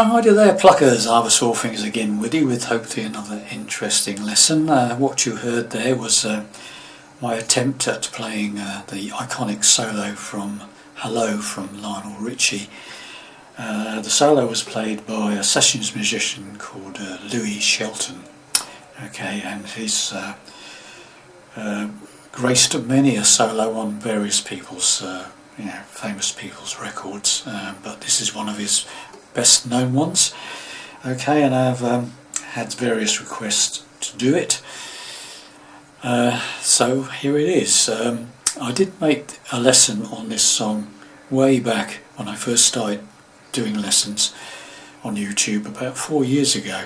Hi there pluckers, I was All Things again with you with hopefully another interesting lesson. What you heard there was my attempt at playing the iconic solo from Hello from Lionel Richie. The solo was played by a sessions musician called Louie Shelton. Okay, and he's graced many a solo on various people's, famous people's records, but this is one of his best known ones. Okay, and I've had various requests to do it, so here it is. I did make a lesson on this song way back when I first started doing lessons on YouTube about 4 years ago,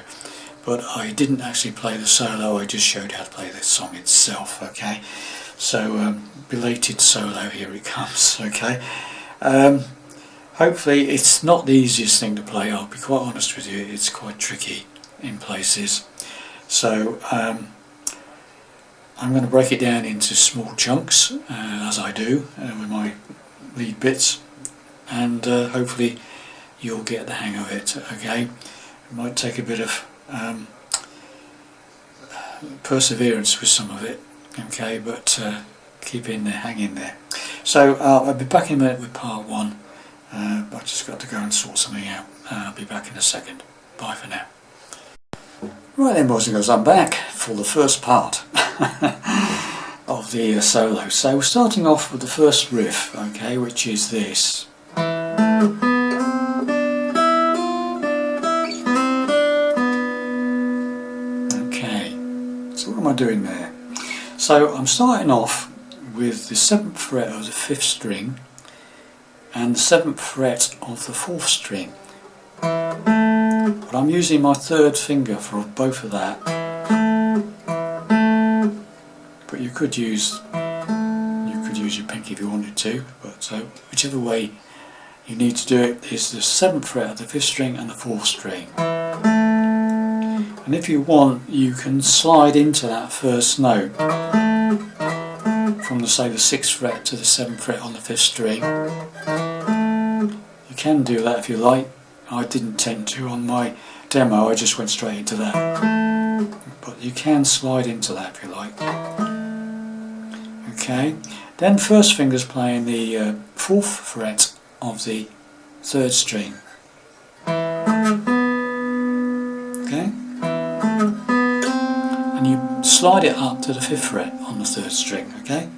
but I didn't actually play the solo, I just showed how to play the song itself. Okay, so belated solo, here it comes. Okay, hopefully it's not the easiest thing to play. I'll be quite honest with you, it's quite tricky in places. So I'm going to break it down into small chunks, as I do with my lead bits, and hopefully you'll get the hang of it. Okay, it might take a bit of perseverance with some of it, okay, but keep in there, hang in there. So I'll be back in a minute with part one. I've just got to go and sort something out. I'll be back in a second. Bye for now. Right then, boys and girls, I'm back for the first part of the solo. So we're starting off with the first riff, okay, which is this. Okay, so what am I doing there? So I'm starting off with the 7th fret of the 5th string and the 7th fret of the 4th string, but I'm using my 3rd finger for both of that, but you could use your pinky if you wanted to, but so whichever way you need to do it is the 7th fret of the 5th string and the 4th string. And if you want, you can slide into that first note from say the 6th fret to the 7th fret on the 5th string. You can do that if you like. I didn't tend to on my demo, I just went straight into that. But you can slide into that if you like. Okay, then first finger's playing the 4th fret of the 3rd string. Okay, and you slide it up to the 5th fret on the 3rd string. Okay,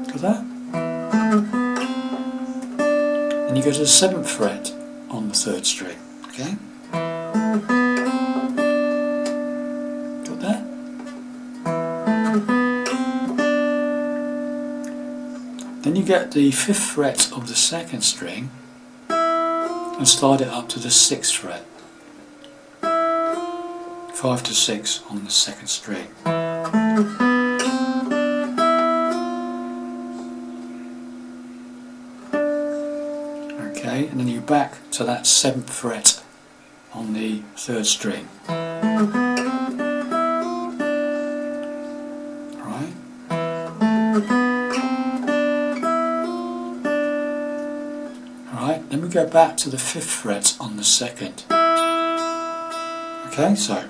got that? And you go to the 7th fret on the 3rd string. Okay, got that? Then you get the 5th fret of the 2nd string and slide it up to the 6th fret. 5 to 6 on the 2nd string. Okay, and then you're back to that 7th fret on the 3rd string. Right. Alright, then we go back to the 5th fret on the 2nd. Okay, so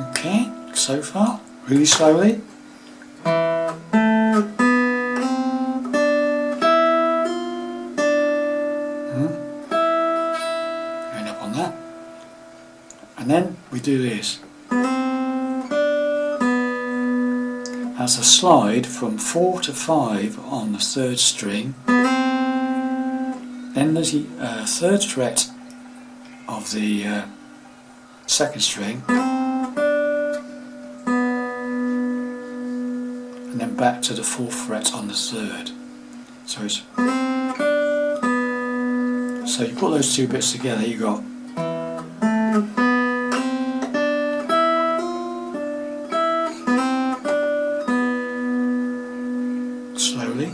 okay, so far, really slowly. Going up on that, and then we do this. As a slide from 4 to 5 on the 3rd string, then the 3rd fret of the 2nd string, and then back to the 4th fret on the 3rd. So it's, so you put those two bits together, you got slowly.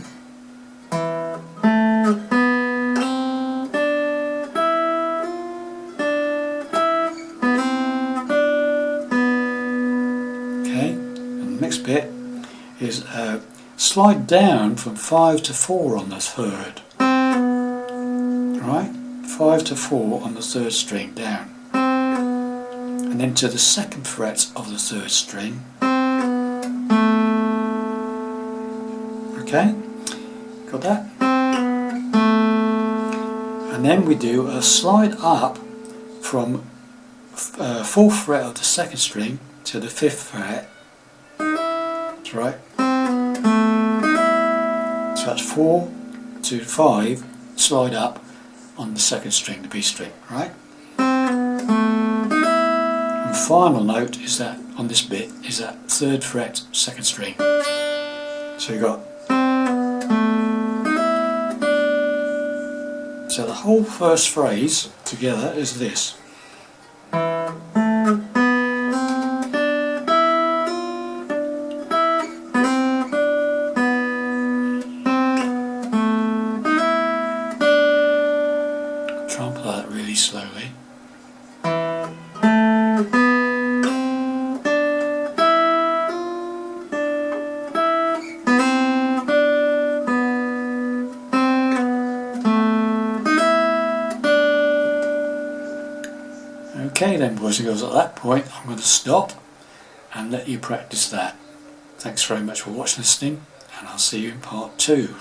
Okay, and the next bit is slide down from 5 to 4 on the third. Right? 5 to 4 on the third string down. And then to the second fret of the third string. Okay? Got that? And then we do a slide up from 4th fret of the second string to the 5th fret. That's right. So that's 4 to 5, slide up on the second string, the B string, right? And final note is that on this bit is that 3rd fret, 2nd string. So you've got, so the whole first phrase together is this. Try and play that really slowly. Okay then, boys and girls, at that point I'm going to stop and let you practice that. Thanks very much for watching, listening, and I'll see you in part 2.